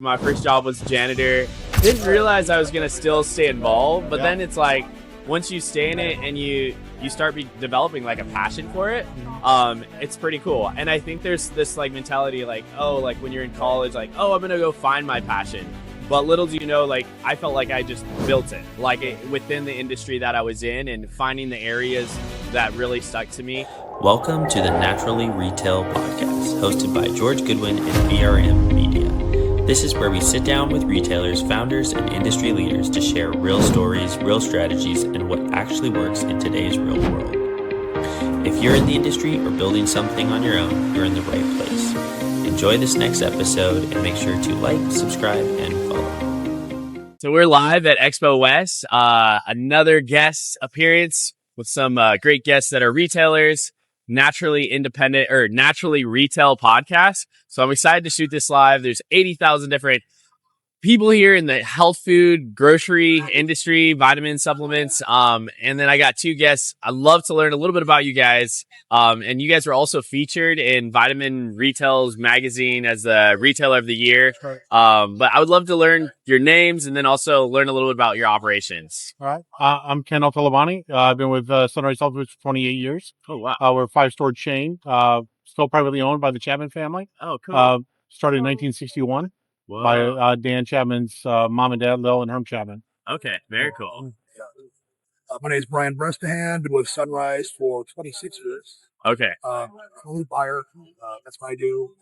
My first job was janitor. Didn't realize I was gonna still stay involved, but then it's like once you stay in it and you start developing like a passion for it, it's pretty cool. And I think there's this like mentality like, oh, like when you're in college, like, oh, I'm gonna go find my passion. But little do you know, like I felt like I just built it, like within the industry that I was in, and finding the areas that really stuck to me. Welcome to the Naturally Retail Podcast, hosted by George Goodwin and BRM Media. This is where we sit down with retailers, founders, and industry leaders to share real stories, real strategies, and what actually works in today's real world. If you're in the industry or building something on your own, you're in the right place. Enjoy this next episode and make sure to like, subscribe, and follow. So we're live at Expo West. Another guest appearance with some great guests that are retailers, naturally independent or naturally retail podcast. So I'm excited to shoot this live. There's 80,000 different people here in the health food, grocery industry, vitamin supplements. And then I got two guests. I'd love to learn a little bit about you guys. And you guys were also featured in Vitamin Retail's magazine as the retailer of the year. But I would love to learn your names and then also learn a little bit about your operations. All right. I'm Ken Altalabani. I've been with Sunrise Health Foods for 28 years. Oh, wow. We're a 5-store chain, still privately owned by the Chapman family. Oh, cool. Started in 1961 Whoa. by Dan Chapman's mom and dad, Lil and Herm Chapman. Okay, very cool. My name is Brian Brestahan. Been with Sunrise for 26 years. Okay. I'm a lead buyer. That's what I do.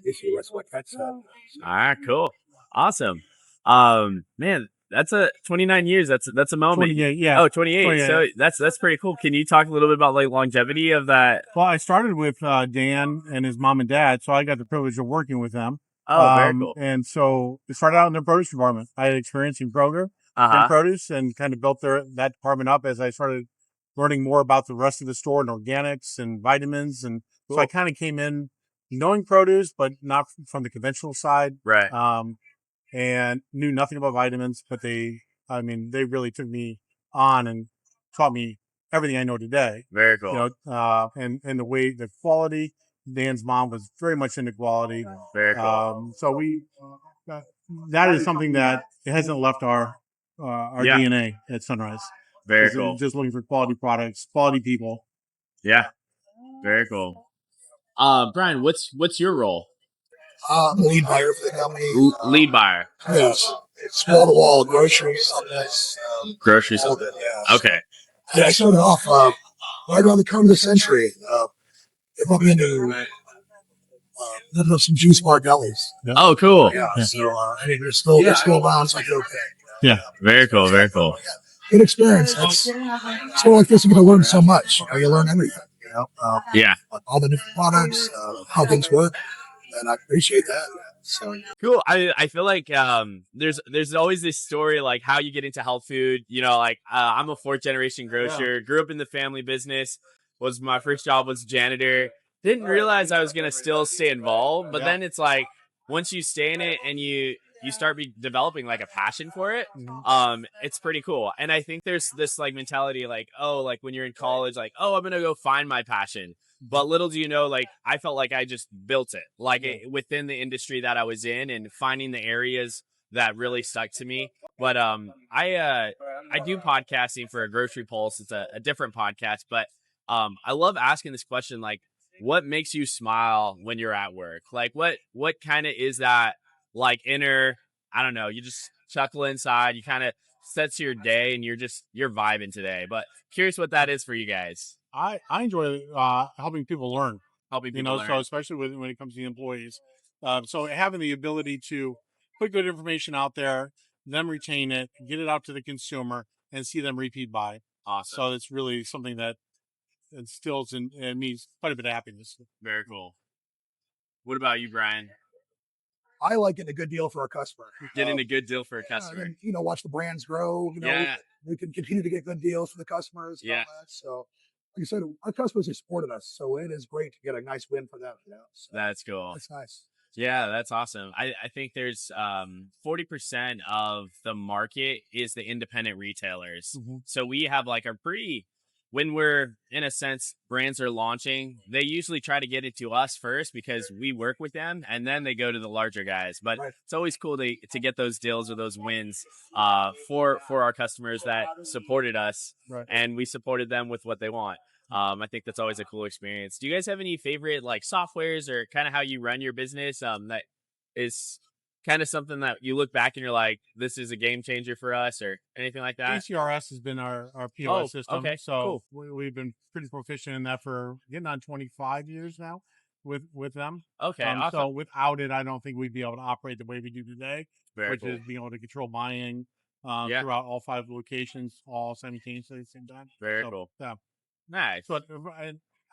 Basically, that's what that's. All right, cool. Awesome. Man, that's 29 years. That's a moment. 28, yeah. Oh, 28. So that's pretty cool. Can you talk a little bit about like longevity of that? Well, I started with Dan and his mom and dad, so I got the privilege of working with them. Oh, very cool. And so it started out in the produce department. I had experience in Kroger in produce and kind of built that department up as I started learning more about the rest of the store and organics and vitamins. And Cool. So I kind of came in knowing produce, but not from the conventional side. Right. And knew nothing about vitamins, but they really took me on and taught me everything I know today. Very cool. You know, and the way the quality. Dan's mom was very much into quality. Very cool. So that is something that it hasn't left our DNA at Sunrise. Very cool. Just looking for quality products, quality people. Yeah. Very cool. Brian, what's your role? Lead buyer for the company. Lead buyer. Yes. It's wall-to-wall groceries. Groceries. Yeah. Okay. And I started off right around the turn of the century. They brought me into some juice bar delis. Yeah. Oh, cool. Yeah. So I mean, they're still around. So I go, okay. Yeah. Very cool. Very cool. Good experience. It's so like this. You're going to learn so much. You learn everything. Yeah. All the different products, how things work, and I appreciate that. So Cool. I feel like there's always this story like how you get into health food. You know, like I'm a 4th generation grocer. Grew up in the family business. My first job was janitor. Didn't realize I was gonna still stay involved, but then it's like once you stay in it and you start developing like a passion for it, it's pretty cool. And I think there's this like mentality like, oh, like when you're in college, like, oh, I'm gonna go find my passion. But little do you know, like I felt like I just built it, like within the industry that I was in, and finding the areas that really stuck to me. But I do podcasting for a Grocery Pulse. It's a different podcast, but I love asking this question, like, what makes you smile when you're at work? Like, what kind of is that, like, inner, I don't know, you just chuckle inside, you kind of sets your day and you're vibing today. But curious what that is for you guys. I enjoy helping people learn. Helping people learn. So especially when it comes to the employees. So having the ability to put good information out there, them retain it, get it out to the consumer, and see them repeat buy. Awesome. So it's really something that instills in me quite a bit of happiness. Very cool. What about you, Brian? I like getting a good deal for our customer. Getting a good deal for a customer. And, watch the brands grow. We can continue to get good deals for the customers. And all that. So, like I said, our customers have supported us, so it is great to get a nice win for them. So that's cool. That's nice. Yeah, that's awesome. I think there's 40% of the market is the independent retailers. Mm-hmm. So we have like a pretty when we're, in a sense, brands are launching, they usually try to get it to us first because we work with them, and then they go to the larger guys. But it's always cool to get those deals or those wins for our customers that supported us, and we supported them with what they want. I think that's always a cool experience. Do you guys have any favorite like softwares or kind of how you run your business that is kind of something that you look back and you're like, this is a game changer for us or anything like that? ECRS has been our POS system. Okay, so we've been pretty proficient in that for getting on 25 years now with them. Okay, awesome. So without it, I don't think we'd be able to operate the way we do today, which is being able to control buying throughout all 5 locations, all simultaneously at the same time. Very cool. Yeah. Nice. So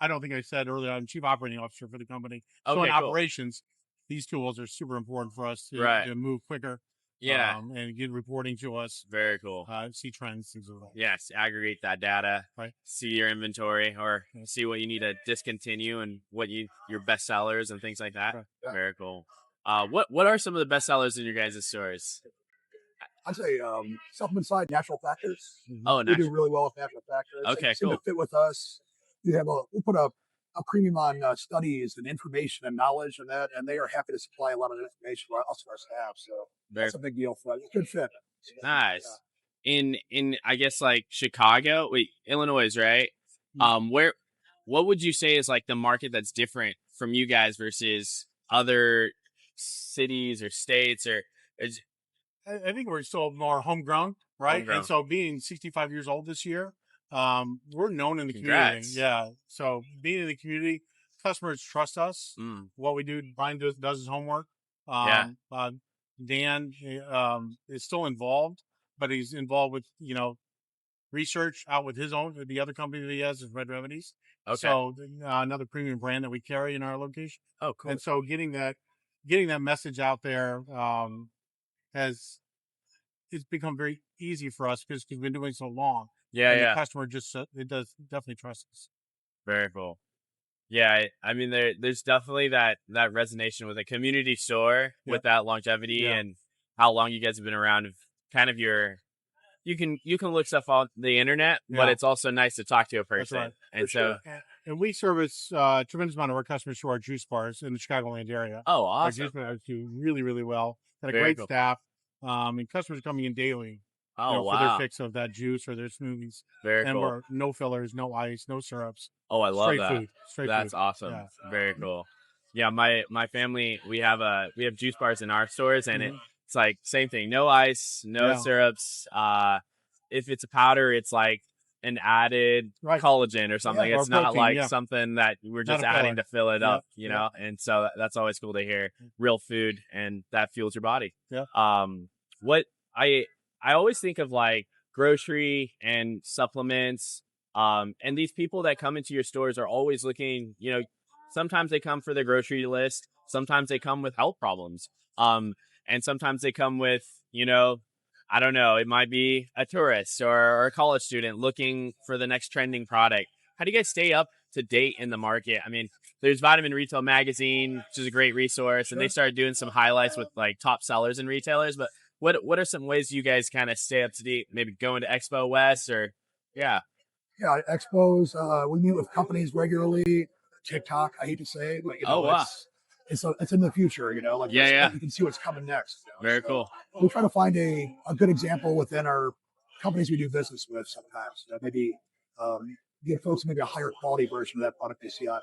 I don't think I said earlier, I'm chief operating officer for the company. So Okay, in cool. operations, these tools are super important for us to move quicker. Yeah. And get reporting to us. Very cool. See trends, things like that. Yes, aggregate that data. Right. See your inventory or see what you need to discontinue and what your best sellers and things like that. Right. Yeah. Very cool. What are some of the best sellers in your guys' stores? I'd say supplement side, natural factors. Oh, we do really well with natural factors. Okay, they seem to fit with us. We put a premium on studies and information and knowledge and that, and they are happy to supply a lot of information for us and our staff. So that's a big deal for us. It's a good fit. Nice. Yeah. In I guess like Chicago, Illinois, right? Mm-hmm. What would you say is like the market that's different from you guys versus other cities or states or? I think we're still more homegrown, right? And so being 65 years old this year, we're known in the community. Yeah. So being in the community, customers trust us. What we do, Brian does his homework. Dan is still involved, but he's involved with, research out with the other company that he has is Red Remedies. Okay. So another premium brand that we carry in our location. Oh, cool. And so getting that message out there, it's become very easy for us because we've been doing so long. Yeah, and the customer it does definitely trust us. Very cool. Yeah, I mean, there's definitely that resonation with a community store with that longevity and how long you guys have been around. Kind of you can look stuff on the internet, but it's also nice to talk to a person. That's right. And and we service a tremendous amount of our customers through our juice bars in the Chicagoland area. Oh, awesome! Our juice bars do really, really well. Got a great staff. And customers are coming in daily. For their fix of that juice or their smoothies. Very cool. And we're no fillers, no ice, no syrups. Oh, I love that. Straight That's food. Awesome. Yeah. Very cool. Yeah, my family, we have juice bars in our stores, and it's like same thing. No ice, no syrups. If it's a powder, it's like an added collagen or something. It's not protein, like something that we're just adding to fill it up, you know? And so that's always cool to hear. Real food, and that fuels your body. Yeah. What I always think of like grocery and supplements, and these people that come into your stores are always looking, sometimes they come for their grocery list. Sometimes they come with health problems. And sometimes they come with, I don't know, it might be a tourist or a college student looking for the next trending product. How do you guys stay up to date in the market? I mean, there's Vitamin Retail Magazine, which is a great resource, and they started doing some highlights with like top sellers and retailers, but what are some ways you guys kind of stay up to date? Maybe going to Expo West or expos. We meet with companies regularly. TikTok, I hate to say, but it's in the future. You can see what's coming next. Very cool. We try to find a good example within our companies we do business with. Sometimes maybe give folks maybe a higher quality version of that product they see on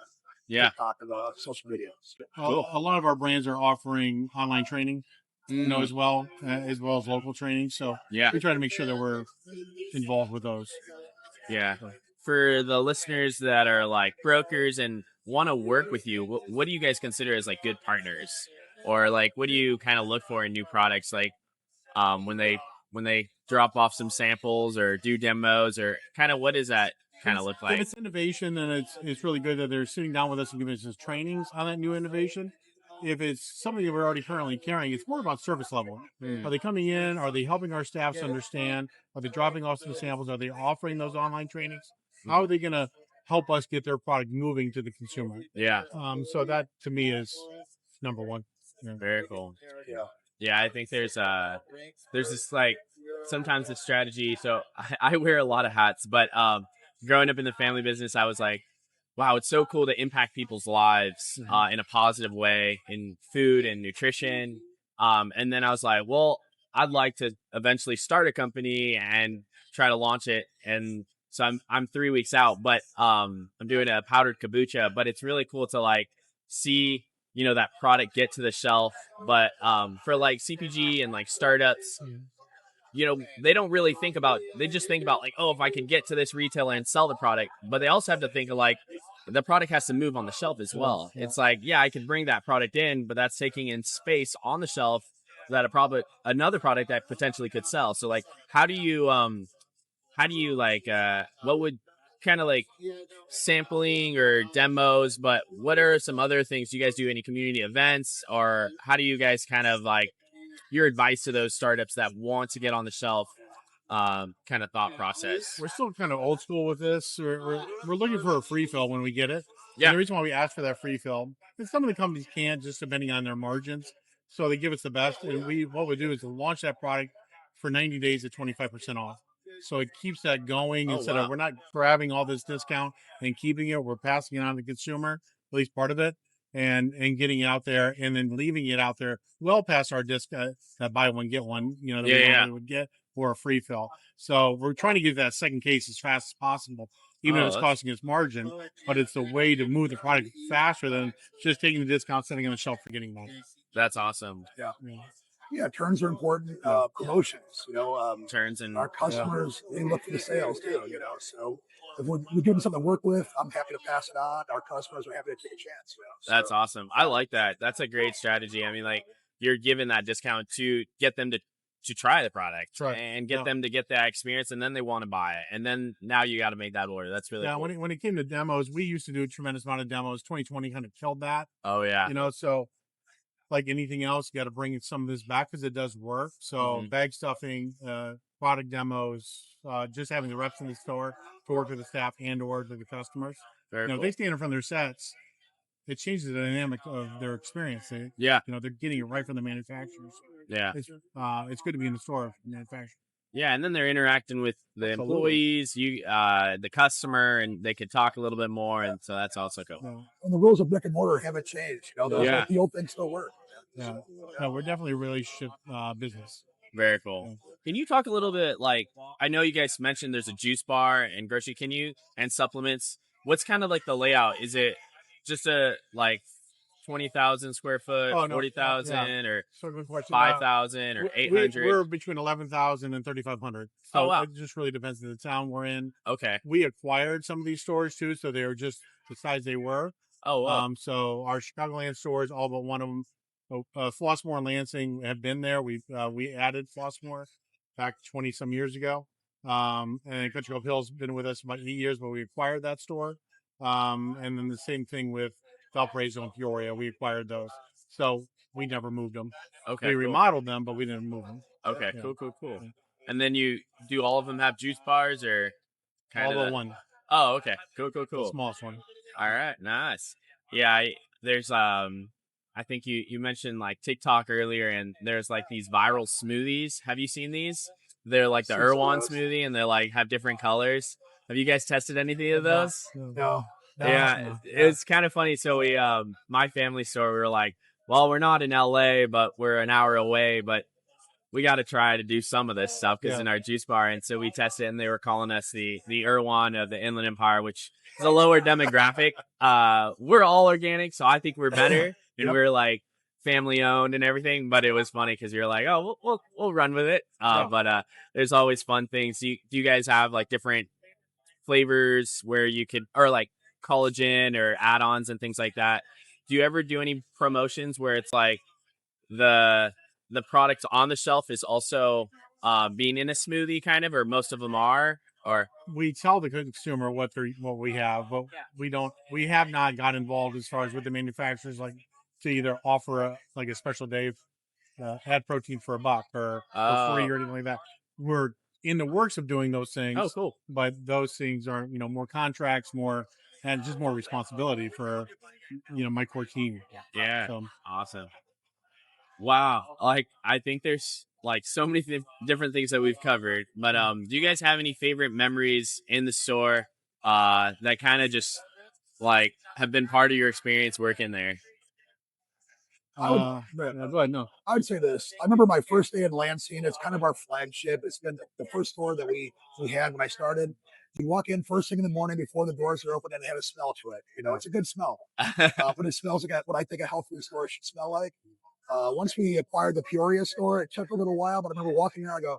TikTok and social media. Cool. A lot of our brands are offering online training. As well as local training. So we try to make sure that we're involved with those. Yeah. For the listeners that are like brokers and want to work with you, what do you guys consider as like good partners? Or like, what do you kind of look for in new products? Like when they drop off some samples or do demos, or kind of what does that kind of look like? It's innovation, and it's really good that they're sitting down with us and giving us trainings on that new innovation. If it's something that we're already currently carrying, it's more about service level. Are they coming in? Are they helping our staffs understand? Are they dropping off some samples? Are they offering those online trainings? How are they going to help us get their product moving to the consumer? Yeah. So that to me is number one. Yeah. Very cool. Yeah. I think there's this like sometimes the strategy. So I wear a lot of hats, but growing up in the family business, I was like, wow, it's so cool to impact people's lives in a positive way in food and nutrition. And then I was like, well, I'd like to eventually start a company and try to launch it. And so I'm 3 weeks out, but I'm doing a powdered kombucha. But it's really cool to like see that product get to the shelf. But for like CPG and like startups, they don't really think about, they just think about like, oh, if I can get to this retailer and sell the product, but they also have to think of like, the product has to move on the shelf as well. Yeah. It's like, yeah, I can bring that product in, but that's taking in space on the shelf that another product that potentially could sell. So like, how do you like, what would kind of like sampling or demos, but what are some other things? Do you guys do any community events, or how do you guys kind of like your advice to those startups that want to get on the shelf kind of thought process? We're still kind of old school with this. We're looking for a free fill when we get it. Yeah. And the reason why we ask for that free fill is some of the companies can't, just depending on their margins. So they give us the best. And what we do is launch that product for 90 days at 25% off. So it keeps that going instead of, we're not grabbing all this discount and keeping it. We're passing it on to the consumer, at least part of it, and getting it out there and then leaving it out there well past our discount, that buy one, get one, that we normally would get, or a free fill. So we're trying to get that second case as fast as possible, even if it's costing us margin, but it's a way to move the product faster than just taking the discount, setting it on the shelf, for getting money. That's awesome. Yeah, turns are important. Promotions, turns, and our customers, they look for the sales too, so if we give them something to work with, I'm happy to pass it on. Our customers are happy to take a chance. That's awesome. I like that. That's a great strategy. I mean, like, you're giving that discount to get them to try the product and get them to get that experience, and then they want to buy it, and then now you got to make that order. That's really cool. When it came to demos, we used to do a tremendous amount of demos. 2020 kind of killed that. Oh yeah. So like anything else, you got to bring some of this back because it does work. So bag stuffing, product demos, just having the reps in the store to work with the staff and or with the customers. Very cool. If they stand in front of their sets, it changes the dynamic of their experience. They're getting it right from the manufacturers. Yeah. It's good to be in the store for the manufacturer. Yeah, and then they're interacting with the employees, the customer, and they could talk a little bit more, and so that's also cool. And the rules of brick and mortar haven't changed. The old things still work. Yeah, no, we're definitely a relationship business. Very cool. Yeah. Can you talk a little bit, like, I know you guys mentioned there's a juice bar and grocery, and supplements. What's kind of like the layout? Is it just a like 20,000 square foot, 40,000, or 5,000, or 800? We're between 11,000 and 3,500. So it just really depends on the town we're in. Okay. We acquired some of these stores too, so they were just the size they were. Oh, wow. So our Chicagoland stores, all but one of them, Flossmoor and Lansing, have been there. We added Flossmoor back 20 some years ago. And Country Club Hill's been with us about 8 years, but we acquired that store. And then the same thing with Valparaiso and Peoria. We acquired those. So we never moved them. Okay. We remodeled them, but we didn't move them. Okay, cool. And then you do all of them have juice bars, or kind of one? Oh, okay. Cool. The smallest one. All right, nice. Yeah, there's I think you mentioned like TikTok earlier, and there's like these viral smoothies. Have you seen these? They're like the Erewhon smoothie, and they're like have different colors. Have you guys tested anything of those? No. Yeah, it's kind of funny. So we, my family store, we were like, well, we're not in LA, but we're an hour away, but we got to try to do some of this stuff because in our juice bar. And so we tested it, and they were calling us the Erewhon of the Inland Empire, which is a lower demographic. We're all organic, so I think we're better, and we're like family owned and everything. But it was funny because you're like, oh, we'll run with it. But there's always fun things. Do you guys have like different flavors where you could, or like collagen or add-ons and things like that? Do you ever do any promotions where it's like the product on the shelf is also being in a smoothie kind of, or most of them are? Or we tell the consumer what we have, but we have not got involved as far as with the manufacturers, like to either offer a special day, add protein for $1 or for free or anything like that. We're in the works of doing those things. Oh, cool. But those things are, more contracts, and just more responsibility for, my core team. Yeah. So, awesome. Wow. Like, I think there's like so many different things that we've covered, but do you guys have any favorite memories in the store that kind of just like have been part of your experience working there? Go ahead. No. I would say this. I remember my first day in Lansing. It's kind of our flagship. It's been the first store that we had when I started. You walk in first thing in the morning before the doors are open, and it had a smell to it. It's a good smell, but it smells like what I think a health food store should smell like. Once we acquired the Peoria store, it took a little while, but I remember walking in, I go,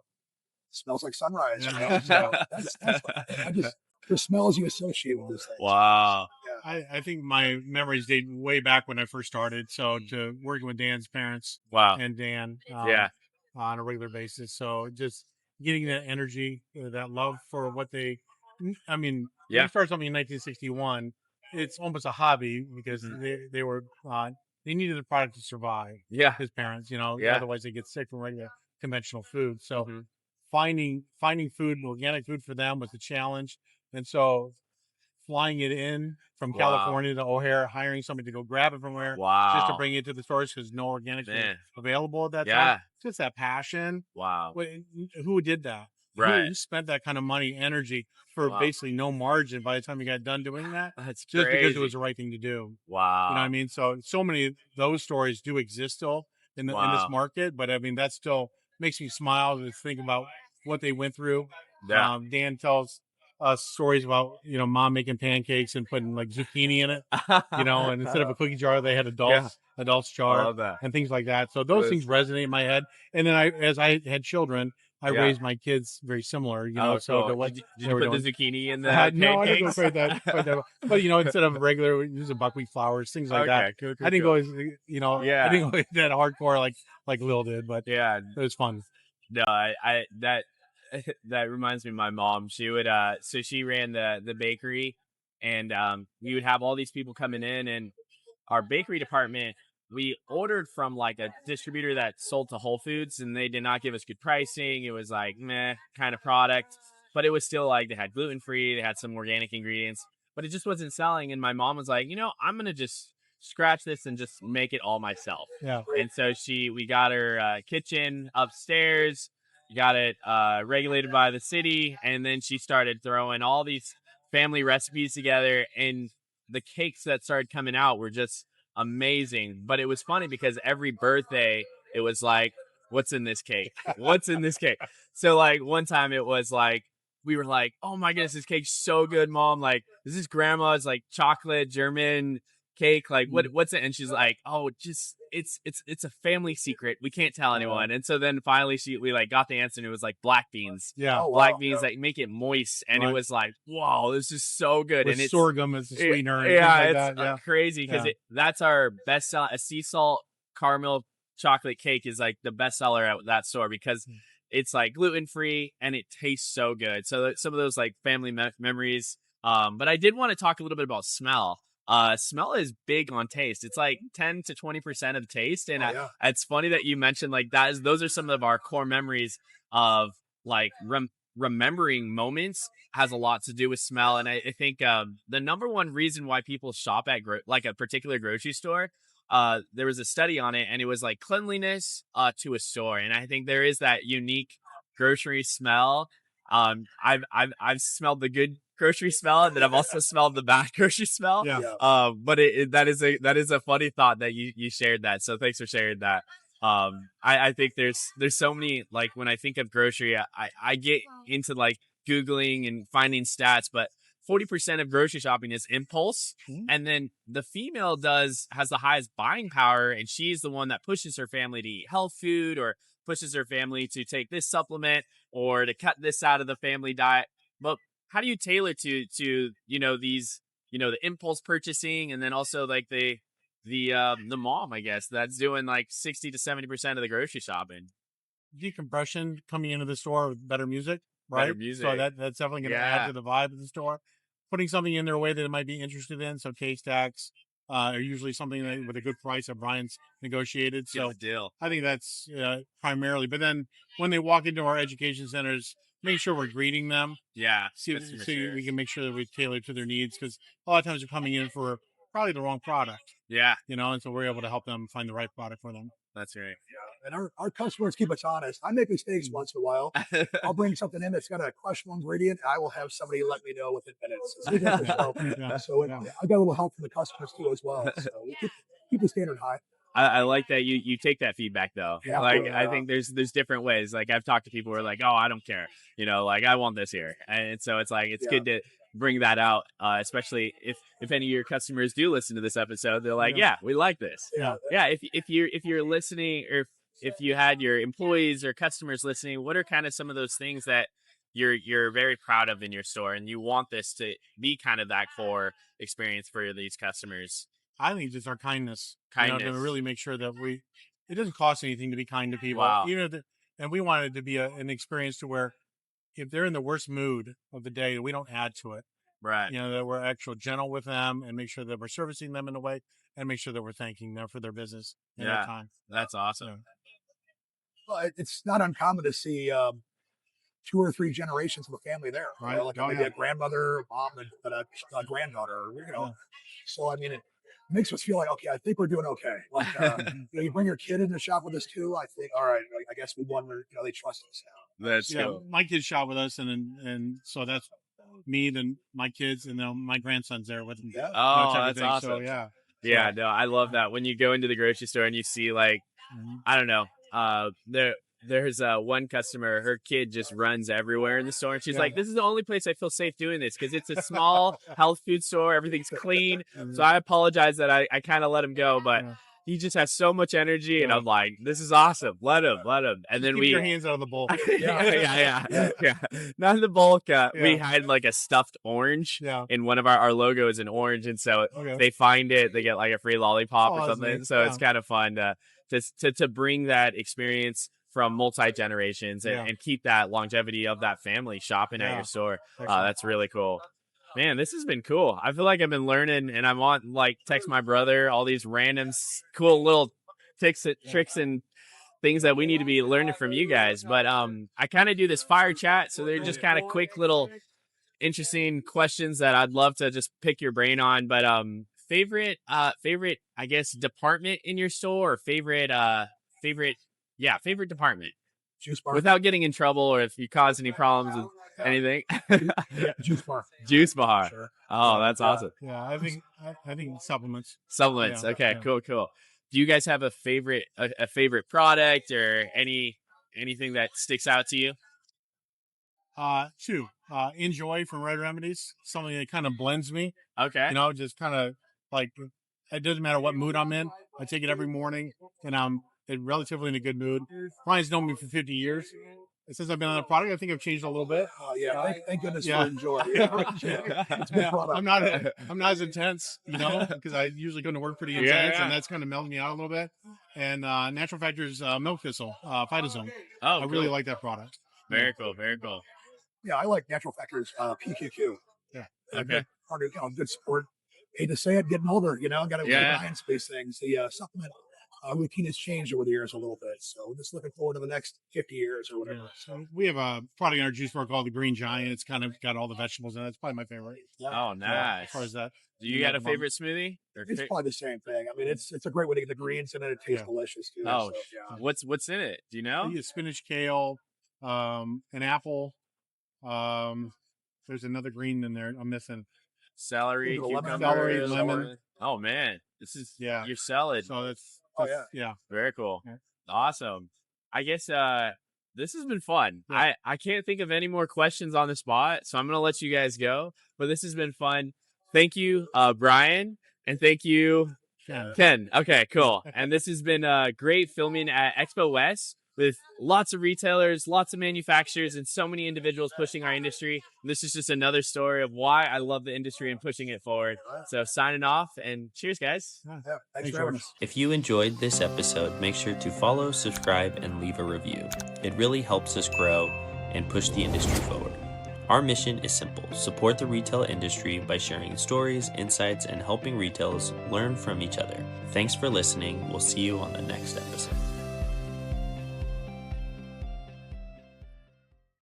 smells like sunrise. So that's I just the smells you associate with this thing. Wow. Yeah. I think my memories date way back when I first started. So to working with Dan's parents Wow. and Dan Yeah. on a regular basis. So just getting that energy, that love for what they, I mean, when Yeah. you start something in 1961, it's almost a hobby because they were, they needed the product to survive. Yeah. His parents, Yeah. otherwise they get sick from regular conventional food. So Mhm. finding food, organic food for them was a challenge. And so flying it in from Wow. California to O'Hare, hiring somebody to go grab it from where just to Wow. bring it to the stores because no organics were Man. available at that Yeah. time. Just that passion. Wow. Who did that? Right. Who spent that kind of money, energy for Wow. basically no margin by the time you got done doing that? That's Just because it crazy. was the right thing to do. You know what Wow. I mean? So many of those stories do exist still in this Wow. market, but I mean that still makes me smile to think about what they went through. Yeah. Dan tells us stories about mom making pancakes and putting like zucchini in it, and instead of a cookie jar they had adults I jar love that. and things like that. So those That's- things resonate in my head. And then as I had children, I Yeah. raised my kids very similar, Oh, so cool. to what Did they you were put the doing. zucchini in the No, I didn't go pancakes? quite that, but instead of regular, we use buckwheat flours, things like that. Okay, cool, I didn't cool. go as I didn't go that hardcore like Lil did, but Yeah. it was fun. No, I that that reminds me of my mom. She would so she ran the bakery, and we would have all these people coming in, and our bakery department, we ordered from like a distributor that sold to Whole Foods, and they did not give us good pricing. It was like meh kind of product, but it was still like they had gluten free, they had some organic ingredients, but it just wasn't selling. And my mom was like, I'm gonna just scratch this and just make it all myself. Yeah. And so we got her kitchen upstairs, got it regulated by the city, and then she started throwing all these family recipes together, and the cakes that started coming out were just amazing. But it was funny because every birthday it was like, what's in this cake? What's in this cake? So like one time it was like we were like, oh my goodness, this cake's so good, mom. Like, this is grandma's like chocolate German cake. Like what's it? And she's like, oh, just it's a family secret. We can't tell anyone. And so then finally we like got the answer, and it was like black beans. Yeah. Oh, Black wow. beans that make it moist, and Right. it was like, wow, this is so good. With and it's sorghum as the sweetener. And yeah, things it's like that. Yeah. crazy because Yeah. that's our best seller. A sea salt caramel chocolate cake is like the best seller at that store because it's like gluten free and it tastes so good. So some of those like family memories. But I did want to talk a little bit about smell. Smell is big on taste. It's like 10 to 20% of the taste, and it's funny that you mentioned like those are some of our core memories of like remembering moments has a lot to do with smell. And I think the number one reason why people shop at like a particular grocery store, there was a study on it, and it was like cleanliness to a store. And I think there is that unique grocery smell. I've smelled the good grocery smell, and then I've also smelled the bad grocery smell. Yeah. But that is a funny thought that you shared that. So thanks for sharing that. I think there's so many, like when I think of grocery, I get into like Googling and finding stats, but 40% of grocery shopping is impulse. And then the female has the highest buying power, and she's the one that pushes her family to eat health food, or pushes her family to take this supplement, or to cut this out of the family diet. But how do you tailor to these, the impulse purchasing, and then also like the mom, I guess, that's doing like 60 to 70% of the grocery shopping? Decompression coming into the store with better music, right? Better music. So that's definitely going to add to the vibe of the store. Putting something in their way that it might be interested in. So case stacks are usually something that, with a good price that Brian's negotiated. So deal. I think that's primarily. But then when they walk into our education centers, make sure we're greeting them. Yeah. So we can make sure that we tailor to their needs, because a lot of times they're coming in for probably the wrong product. Yeah. And so we're able to help them find the right product for them. That's right. And our customers keep us honest. I make mistakes once in a while. I'll bring something in that's got a questionable ingredient. I will have somebody let me know within minutes. So we have to show. So I got a little help from the customers too as well. So we keep the standard high. I like that you take that feedback though. Yeah, I think there's different ways. Like I've talked to people who are like, oh, I don't care, like I want this here, and so it's like it's good to bring that out, especially if any of your customers do listen to this episode. They're like, yeah, we like this. Yeah. If you're listening, or if you had your employees or customers listening, what are kind of some of those things that you're very proud of in your store, and you want this to be kind of that core experience for these customers? I think just our kindness. To really make sure that it doesn't cost anything to be kind to people. Wow. And we want it to be an experience to where if they're in the worst mood of the day, we don't add to it. Right. That we're actually gentle with them and make sure that we're servicing them in a way and make sure that we're thanking them for their business and their time. That's awesome. Well, it's not uncommon to see 2 or 3 generations of a family there. Right. Like maybe a grandmother, a mom, and a granddaughter. So I mean, it makes us feel like, okay, I think we're doing okay. Like you bring your kid in to shop with us too. I think, all right, I guess we won. They trust us now. That's cool. My kids shop with us, and so that's me, then my kids, and then my grandson's there with them. Yeah. Oh, that's awesome. So, yeah, no, I love that. When you go into the grocery store and you see like, I don't know, there's one customer, her kid just runs everywhere in the store, and she's like, this is the only place I feel safe doing this because it's a small health food store, everything's clean. So I apologize that I kind of let him go, but he just has so much energy, and I'm like, this is awesome. Let him. And then keep your hands out of the bowl. yeah. Not in the bulk. We had like a stuffed orange in one of our logo is an orange, and so they find it, they get like a free lollipop or something. So it's kind of fun to bring that experience from multi-generations and keep that longevity of that family shopping at your store. That's really cool. Man, this has been cool. I feel like I've been learning, and I want text my brother all these random cool little tricks and things that we need to be learning from you guys. But I kind of do this fire chat, so they're just kind of quick little interesting questions that I'd love to just pick your brain on. But favorite I guess department in your store, or favorite department. Juice bar. Without getting in trouble, or if you cause any problems with anything. Juice bar. Juice bar. Sure. Oh, that's awesome. Yeah, I think supplements. Supplements. Okay, cool. Do you guys have a favorite product or anything that sticks out to you? 2. Enjoy from Red Remedies, something that kind of blends me. Okay. Just kind of like, it doesn't matter what mood I'm in. I take it every morning, and I'm relatively in a good mood. Brian's known me for 50 years. Since I've been on the product, I think I've changed a little bit. Thank goodness for Enjoy. It's a good product. I'm not as intense, because I usually go to work pretty intense, and that's kind of mellowed me out a little bit. And Natural Factors Milk Thistle, Phytozone. Oh, I really like that product. Very cool. Yeah, I like Natural Factors PQQ. Yeah. Okay. Good sport. Hate to say it, getting older, got to iron space things. The supplement routine has changed over the years a little bit. So just looking forward to the next 50 years or whatever. Yeah. So we have a product in our juice bar called the Green Giant. It's kind of got all the vegetables in it. It's probably my favorite. Oh, nice. As far as that. Do you got a favorite smoothie? It's probably the same thing. I mean, it's a great way to get the greens in it. It tastes delicious too. Oh, what's in it? Do you know? Spinach, kale, an apple. There's another green in there I'm missing. Celery, cucumber, celery, lemon. Oh man, this is your salad. So that's very cool. Yeah. Awesome. I guess this has been fun. Yeah. I can't think of any more questions on the spot, so I'm gonna let you guys go. But this has been fun. Thank you, Brian, and thank you, Ken. Okay, cool. And this has been great filming at Expo West with lots of retailers, lots of manufacturers, and so many individuals pushing our industry. And this is just another story of why I love the industry and pushing it forward. So signing off, and cheers, guys. Thanks for having us. If you enjoyed this episode, make sure to follow, subscribe, and leave a review. It really helps us grow and push the industry forward. Our mission is simple: support the retail industry by sharing stories, insights, and helping retailers learn from each other. Thanks for listening. We'll see you on the next episode.